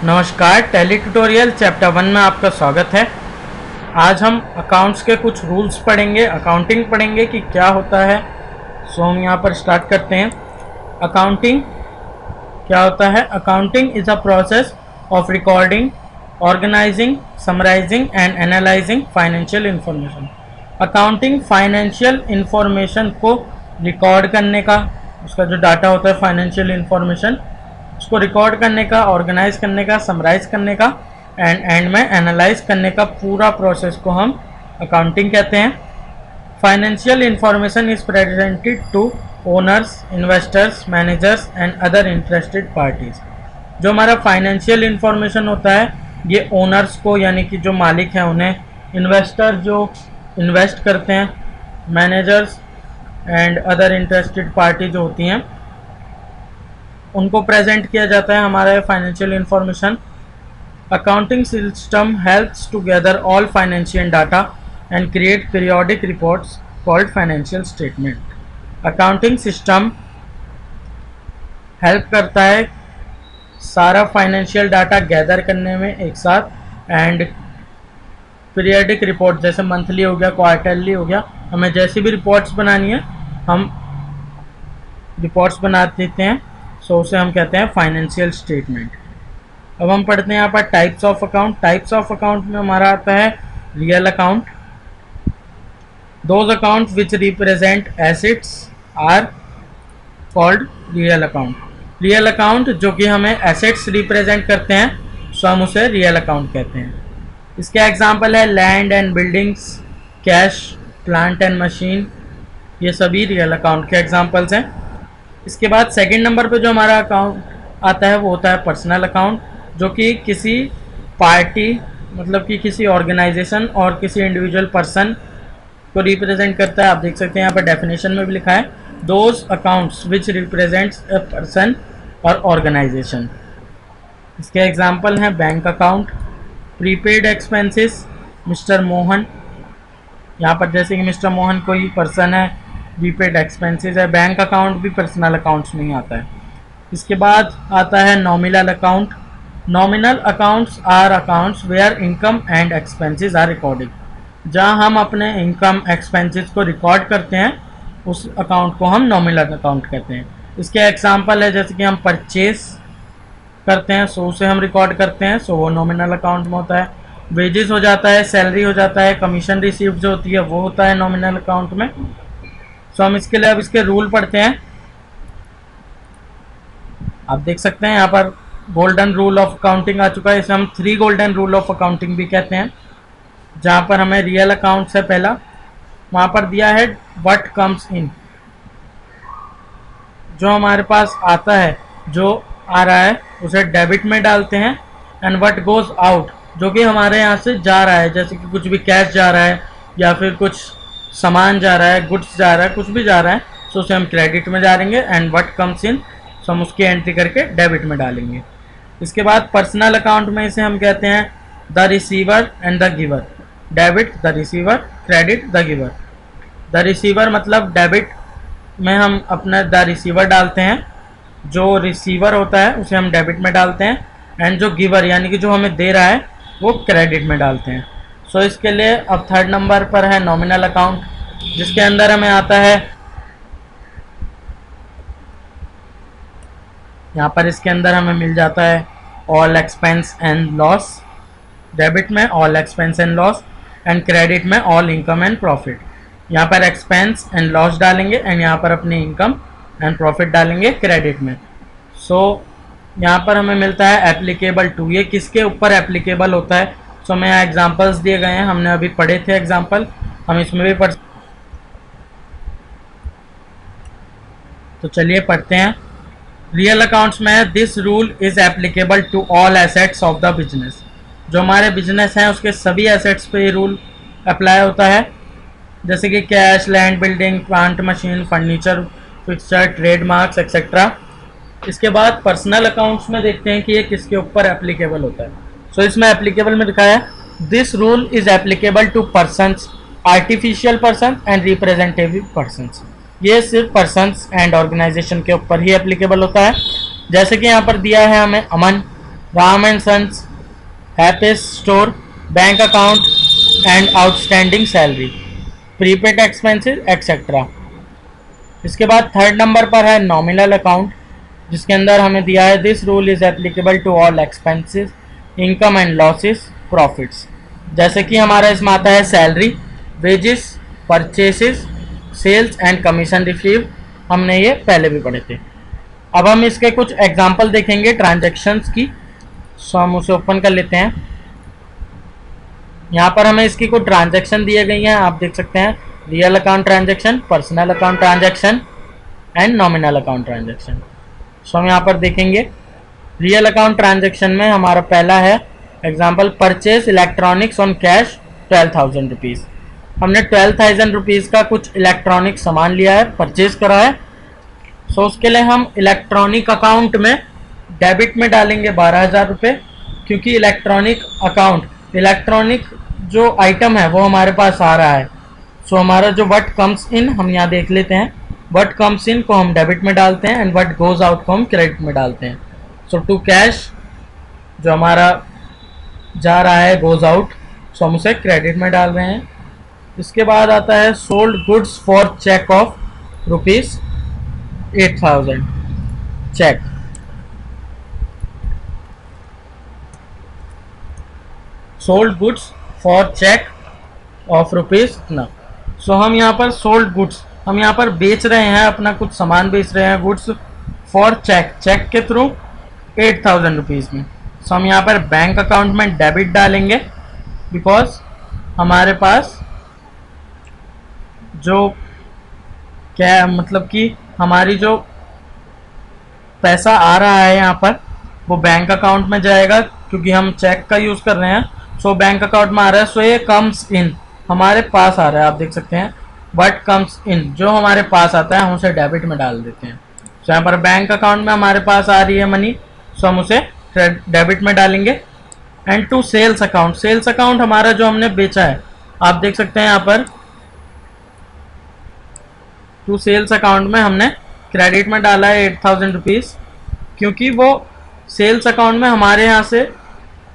नमस्कार, tally tutorial chapter 1 में आपका स्वागत है। आज हम अकाउंट्स के कुछ रूल्स पढ़ेंगे, अकाउंटिंग पढ़ेंगे कि क्या होता है। हम यहाँ पर स्टार्ट करते हैं। अकाउंटिंग क्या होता है? Accounting is a process of recording, organising, summarising and analysing financial information. Accounting financial information को रिकॉर्ड करने का, उसका जो डाटा होता है फाइनेंशियल इंफॉर्मेशन, उसको रिकॉर्ड करने का, ऑर्गेनाइज करने का, समराइज करने का एंड में एनालाइज करने का पूरा प्रोसेस को हम अकाउंटिंग कहते हैं। Financial information is presented to owners, investors, managers and other interested parties. जो हमारा फाइनेंशियल इंफॉर्मेशन होता है ये ओनर्स को, यानी कि जो मालिक हैं उन्हें, इन्वेस्टर जो इन्वेस्ट करते हैं, managers and other interested party जो होती हैं उनको प्रेजेंट किया जाता है हमारा financial information. Accounting system helps to gather all financial data and create periodic reports called financial statement. Accounting system help करता है सारा फाइनेंशियल डाटा गैदर करने में एक साथ, एंड पीरियोडिक रिपोर्ट जैसे मंथली हो गया, क्वार्टरली हो गया, हमें जैसी भी रिपोर्ट्स बनानी है हम रिपोर्ट्स बना देते हैं। सो उसे हम कहते हैं फाइनेंशियल स्टेटमेंट। अब हम पढ़ते हैं यहाँ पर types of account. Types of account में हमारा आता है real account. Those account which represent assets are called real account. Real account जो कि हमें एसेट्स रिप्रेजेंट करते हैं, सो हम उसे रियल अकाउंट कहते हैं। इसके एग्जाम्पल है land and buildings, cash, plant and machine, ये सभी रियल अकाउंट के एग्जाम्पल्स हैं। इसके बाद सेकंड नंबर पे जो हमारा अकाउंट आता है वो होता है पर्सनल अकाउंट, जो कि किसी पार्टी, मतलब कि किसी ऑर्गेनाइजेशन और किसी इंडिविजुअल पर्सन को रिप्रेजेंट करता है। आप देख सकते हैं यहाँ पर डेफिनेशन में भी लिखा है, those accounts which represents a person और ऑर्गेनाइजेशन। इसके एग्जाम्पल हैं bank account, prepaid expenses, mister Mohan, यहाँ पर जैसे कि मिस्टर मोहन कोई पर्सन है, प्रीपेड एक्सपेंसेस है। बैंक अकाउंट भी पर्सनल अकाउंट्स में ही आता है। इसके बाद आता है nominal account. Nominal accounts are accounts where income and expenses are recorded. जहाँ हम अपने इनकम एक्सपेंसेस को रिकॉर्ड करते हैं उस अकाउंट को हम नॉमिनल अकाउंट कहते हैं। इसके एग्जांपल है जैसे कि हम परचेस करते हैं, सो उसे हम रिकॉर्ड करते हैं, सो वो नॉमिनल अकाउंट में होता है। वेजेस हो जाता है, सैलरी हो जाता है, कमीशन रिसीव जो होती है वो होता है नॉमिनल अकाउंट में। सो हम इसके लिए अब इसके रूल पढ़ते हैं। आप देख सकते हैं यहाँ पर गोल्डन रूल ऑफ अकाउंटिंग आ चुका है, इसे हम 3 गोल्डन रूल ऑफ अकाउंटिंग भी कहते हैं। जहाँ पर हमें रियल अकाउंट से पहला वहाँ पर दिया है व्हाट कम्स इन, जो हमारे पास आता है, जो आ रहा है उसे डेबिट में डालते हैं, एंड व्हाट गोज आउट जो कि हमारे यहाँ से जा रहा है, जैसे कि कुछ भी कैश जा रहा है या फिर कुछ सामान जा रहा है, गुड्स जा रहा है, कुछ भी जा रहा है, सो उसे हम क्रेडिट में डालेंगे, एंड व्हाट कम्स इन सो हम उसकी एंट्री करके डेबिट में डालेंगे। इसके बाद पर्सनल अकाउंट में इसे हम कहते हैं the receiver and the giver. Debit the receiver, credit the giver. The receiver मतलब डेबिट में हम अपना द रिसीवर डालते हैं, जो रिसीवर होता है उसे हम डेबिट में डालते हैं, एंड जो गिवर यानी कि जो हमें दे रहा है वो क्रेडिट में डालते हैं। सो इसके लिए अब थर्ड नंबर पर है नॉमिनल अकाउंट, जिसके अंदर हमें आता है, यहाँ पर इसके अंदर हमें मिल जाता है all expense and loss. Debit में all expense and loss, and credit में ऑल इनकम एंड प्रॉफिट। यहाँ पर एक्सपेंस एंड लॉस डालेंगे, एंड यहाँ पर अपनी इनकम एंड प्रॉफिट डालेंगे क्रेडिट में। सो यहाँ पर हमें मिलता है एप्लीकेबल टू, ये किसके ऊपर एप्लीकेबल होता है। सो में यहाँ एग्जाम्पल्स दिए गए हैं, हमने अभी पढ़े थे एग्जाम्पल, हम इसमें भी पढ़, तो चलिए पढ़ते हैं। रियल अकाउंट्स में this rule is applicable to all assets of the business. जो हमारे बिजनेस हैं उसके सभी एसेट्स पे ये रूल अप्लाई होता है, जैसे कि cash, land, building, plant, machine, furniture, fixture, trademarks etcetera. इसके बाद पर्सनल अकाउंट्स में देखते हैं कि ये किसके ऊपर एप्लीकेबल होता है। सो इसमें एप्लीकेबल में लिखा है this rule is applicable to persons, artificial person and representative persons. ये सिर्फ पर्सन्स एंड ऑर्गेनाइजेशन के ऊपर ही एप्लीकेबल होता है। जैसे कि यहाँ पर दिया है हमें Aman, Ram and sons, happiest store, bank account and outstanding salary, prepaid expenses etcetera. इसके बाद थर्ड नंबर पर है नॉमिनल अकाउंट, जिसके अंदर हमें दिया है this rule is applicable to all expenses, income and losses, profits. जैसे कि हमारा इसमें आता है salary, wages, purchases, sales and commission receive, हमने ये पहले भी पढ़े थे। अब हम इसके कुछ एग्जांपल देखेंगे ट्रांजैक्शंस की, सो हम उसे ओपन कर लेते हैं। यहाँ पर हमें इसकी कुछ ट्रांजैक्शन दिए गई हैं, आप देख सकते हैं real account transaction, personal account transaction and nominal account transaction. So हम यहाँ पर देखेंगे रियल अकाउंट ट्रांजैक्शन में हमारा पहला है example, purchase electronics on cash 12,000 rupees. हमने 12,000 रुपीज़ का कुछ इलेक्ट्रॉनिक सामान लिया है, परचेज करा है। सो उसके लिए हम इलेक्ट्रॉनिक अकाउंट में डेबिट में डालेंगे 12,000 रुपये, क्योंकि इलेक्ट्रॉनिक अकाउंट, इलेक्ट्रॉनिक जो आइटम है वो हमारे पास आ रहा है। सो हमारा जो व्हाट कम्स इन हम यहाँ देख लेते हैं, व्हाट कम्स इन को हम डेबिट में डालते हैं एंड व्हाट गोज आउट को हम क्रेडिट में डालते हैं। सो टू कैश जो हमारा जा रहा है गोज आउट, सो हम उसे क्रेडिट में डाल रहे हैं। इसके बाद आता है sold goods for cheque of ₹8,000, cheque. Sold goods for cheque of rupees इतना। सो हम यहाँ पर सोल्ड गुड्स, हम यहाँ पर बेच रहे हैं, अपना कुछ सामान बेच रहे हैं, गुड्स फॉर चेक, चेक के थ्रू 8,000 रुपीज़ में। सो हम यहाँ पर बैंक अकाउंट में डेबिट डालेंगे, बिकॉज हमारे पास जो क्या मतलब कि हमारी जो पैसा आ रहा है यहाँ पर वो बैंक अकाउंट में जाएगा, क्योंकि हम चेक का यूज़ कर रहे हैं। सो बैंक अकाउंट में आ रहा है, सो ये कम्स इन, हमारे पास आ रहा है। आप देख सकते हैं व्हाट कम्स इन, जो हमारे पास आता है हम उसे डेबिट में डाल देते हैं। सो यहाँ पर बैंक अकाउंट में हमारे पास आ रही है मनी, सो हम उसे डेबिट में डालेंगे। And to sales account, sales account हमारा जो हमने बेचा है, आप देख सकते हैं यहाँ पर टू सेल्स अकाउंट में हमने क्रेडिट में डाला है 8,000 रुपीज़, क्योंकि वो सेल्स अकाउंट में हमारे यहाँ से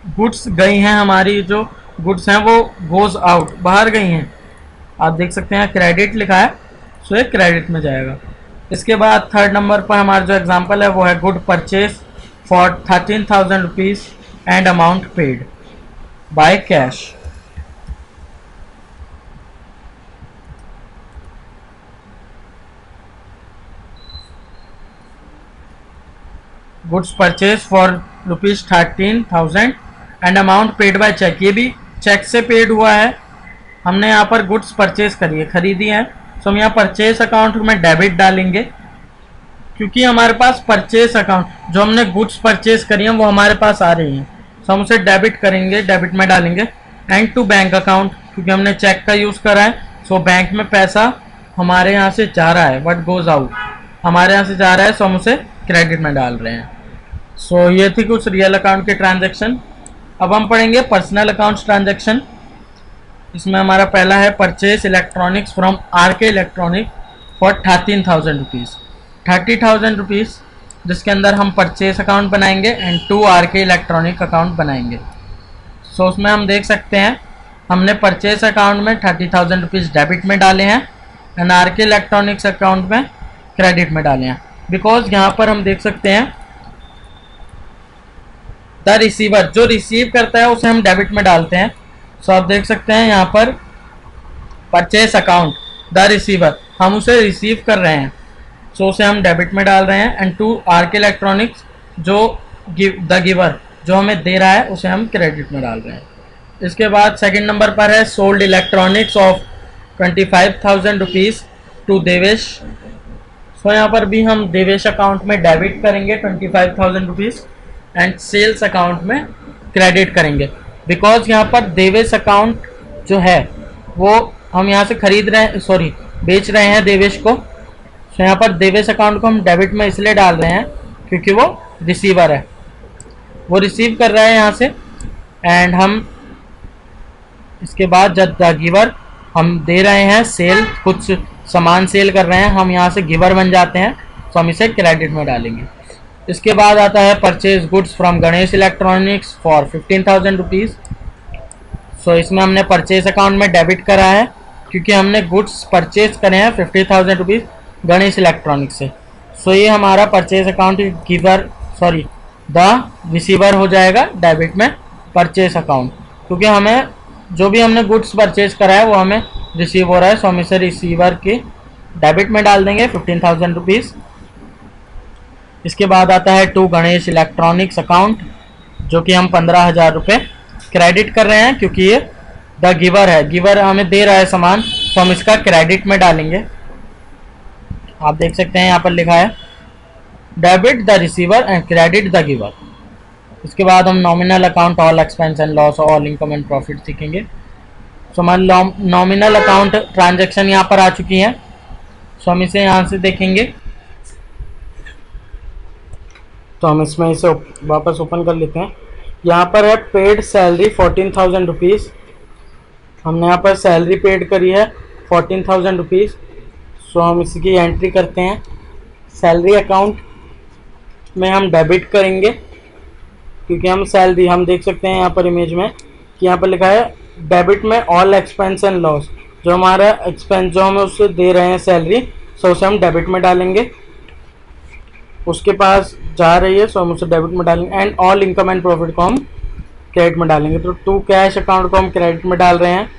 गुड्स गई हैं, हमारी जो गुड्स हैं वो गोज आउट, बाहर गई हैं। आप देख सकते हैं क्रेडिट लिखा है, सो ये क्रेडिट में जाएगा। इसके बाद थर्ड नंबर पर हमारा जो एग्जांपल है वो है good purchase for 13,000 rupees and amount paid by cash. Goods purchase for ₹13,000 and amount paid by cheque, ये भी चेक से पेड हुआ है। हमने यहाँ पर गुड्स परचेज करी है, खरीदी है। सो हम यहाँ परचेज अकाउंट में डेबिट डालेंगे, क्योंकि हमारे पास परचेज अकाउंट जो हमने गुड्स परचेज करी हैं वो हमारे पास आ रही हैं। सो हम उसे डेबिट करेंगे, डेबिट में डालेंगे। एंड टू बैंक अकाउंट, क्योंकि हमने चेक का यूज़ करा है, सो बैंक में पैसा हमारे यहाँ से जा रहा है, व्हाट गोज आउट हमारे यहाँ से जा रहा है, सो हम उसे क्रेडिट में डाल रहे हैं। सो ये थी कुछ रियल अकाउंट के ट्रांजैक्शन। अब हम पढ़ेंगे पर्सनल अकाउंट्स ट्रांजैक्शन। इसमें हमारा पहला है purchase electronics from RK electronic for 13,000 rupees, 30,000 rupees, जिसके अंदर हम परचेज अकाउंट बनाएंगे and to RK electronic account बनाएंगे। सो उसमें हम देख सकते हैं हमने परचेज अकाउंट में 30,000 रुपीज़ डेबिट में डाले हैं एंड आरके इलेक्ट्रॉनिक्स अकाउंट में क्रेडिट में डाले हैं, बिकॉज यहाँ पर हम देख सकते हैं द रिसीवर, जो रिसीव करता है उसे हम डेबिट में डालते हैं। सो आप देख सकते हैं यहाँ पर परचेस अकाउंट द रिसीवर, हम उसे रिसीव कर रहे हैं, सो उसे हम डेबिट में डाल रहे हैं। एंड टू आरके इलेक्ट्रॉनिक्स, जो द गिवर, जो हमें दे रहा है उसे हम क्रेडिट में डाल रहे हैं। इसके बाद सेकंड नंबर पर है sold electronics of 25,000 rupees to Devesh. So यहाँ पर भी हम देवेश अकाउंट में डेबिट करेंगे 25,000 रुपीज़ एंड सेल्स अकाउंट में क्रेडिट करेंगे, बिकॉज यहाँ पर देवेश अकाउंट जो है वो हम यहाँ से खरीद रहे हैं, सॉरी बेच रहे हैं देवेश को। सो यहाँ पर देवेश अकाउंट को हम डेबिट में इसलिए डाल रहे हैं क्योंकि वो रिसीवर है, वो रिसीव कर रहा है यहाँ से। एंड हम इसके बाद जब द गिवर, हम दे रहे हैं सेल, कुछ सामान सेल कर रहे हैं, हम यहाँ से गिवर बन जाते हैं, तो हम इसे क्रेडिट में डालेंगे। इसके बाद आता है purchase goods from Ganesh electronics for 15,000 rupees. So इसमें हमने परचेज अकाउंट में डेबिट करा है क्योंकि हमने गुड्स परचेज करे हैं 50,000 रुपीज़ गणेश इलेक्ट्रॉनिक्स से। सो ये हमारा purchase account giver the receiver हो जाएगा डेबिट में परचेज अकाउंट, क्योंकि हमें जो भी हमने गुड्स परचेज करा है वो हमें रिसीव हो रहा है। सो हम इसे रिसीवर के डेबिट में डाल देंगे 15,000 रुपीज़। इसके बाद आता है टू गणेश इलेक्ट्रॉनिक्स अकाउंट, जो कि हम 15,000 रुपये क्रेडिट कर रहे हैं क्योंकि ये द गिवर है, गिवर हमें दे रहा है सामान, तो हम इसका क्रेडिट में डालेंगे। आप देख सकते हैं यहाँ पर लिखा है debit the receiver and credit the giver. इसके बाद हम nominal account all expense and loss all income and profit सीखेंगे। सो हमारी नॉमिनल अकाउंट ट्रांजैक्शन यहाँ पर आ चुकी है। सो हम इसे यहाँ से देखेंगे, तो हम इसमें इसे वापस ओपन कर लेते हैं। यहाँ पर है पेड सैलरी 14,000 रुपीज़। हमने यहाँ पर सैलरी पेड करी है 14,000 रुपीज़। सो हम इसकी एंट्री करते हैं। सैलरी अकाउंट में हम डेबिट करेंगे क्योंकि हम सैलरी, हम देख सकते हैं यहाँ पर इमेज में कि यहाँ पर लिखा है डेबिट में ऑल एक्सपेंस एंड लॉस, जो हमारा एक्सपेंस जो हमें उससे दे रहे हैं सैलरी, सो उसे हम डेबिट में डालेंगे। उसके पास जा रही है, सो हम उसे डेबिट में डालेंगे। And all income and profit को हम क्रेडिट में डालेंगे। तो टू कैश अकाउंट को हम क्रेडिट में डाल रहे हैं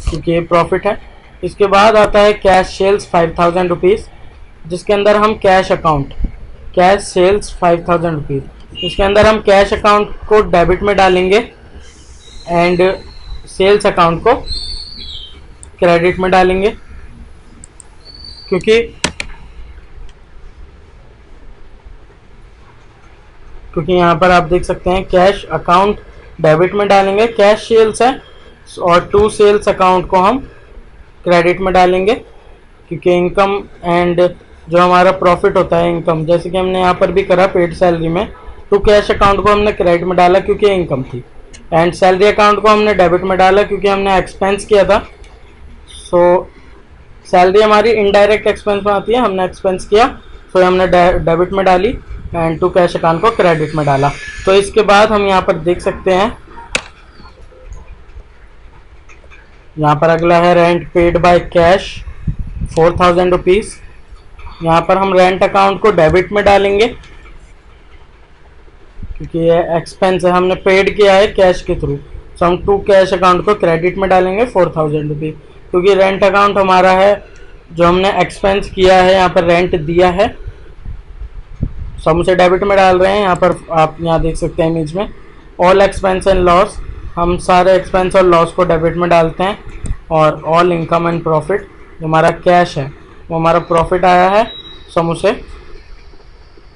क्योंकि ये प्रॉफिट है। इसके बाद आता है कैश सेल्स 5,000 रुपीज़, जिसके अंदर हम cash account cash sales 5,000 rupees, इसके अंदर हम कैश अकाउंट को डेबिट में डालेंगे एंड सेल्स अकाउंट को क्रेडिट में डालेंगे क्योंकि यहाँ पर आप देख सकते हैं कैश अकाउंट डेबिट में डालेंगे, कैश सेल्स है, और टू सेल्स अकाउंट को हम क्रेडिट में डालेंगे क्योंकि इनकम एंड जो हमारा प्रॉफिट होता है इनकम, जैसे कि हमने यहाँ पर भी करा पेड सैलरी में, टू कैश अकाउंट को हमने क्रेडिट में डाला क्योंकि इनकम थी, एंड सैलरी अकाउंट को हमने डेबिट में डाला क्योंकि हमने एक्सपेंस किया था। सो सैलरी हमारी इनडायरेक्ट एक्सपेंस में आती है, हमने एक्सपेंस किया, सो हमने डेबिट में डाली एंड टू कैश अकाउंट को क्रेडिट में डाला। तो इसके बाद हम यहाँ पर देख सकते हैं, यहाँ पर अगला है rent paid by cash 4,000 rupees. यहाँ पर हम रेंट अकाउंट को डेबिट में डालेंगे क्योंकि ये एक्सपेंस है, हमने पेड किया है कैश के थ्रू, सो हम टू कैश अकाउंट को क्रेडिट में डालेंगे 4,000 रुपीज़, क्योंकि रेंट अकाउंट हमारा है जो हमने एक्सपेंस किया है, यहाँ पर रेंट दिया है, सो हम उसे डेबिट में डाल रहे हैं। यहाँ पर आप यहाँ देख सकते हैं इमेज में ऑल एक्सपेंस एंड लॉस, हम सारे एक्सपेंस और लॉस को डेबिट में डालते हैं, और ऑल इनकम एंड प्रॉफिट जो हमारा कैश है वो हमारा प्रॉफिट आया है, सो हम उसे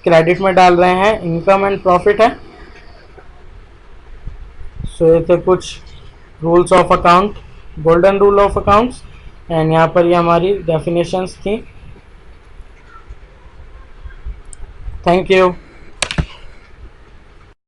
क्रेडिट में डाल रहे हैं। इनकम एंड प्रॉफिट है। सो ये थे कुछ rules of account, golden rule of accounts, and यहाँ पर ये हमारी डेफिनेशंस थी। Thank you.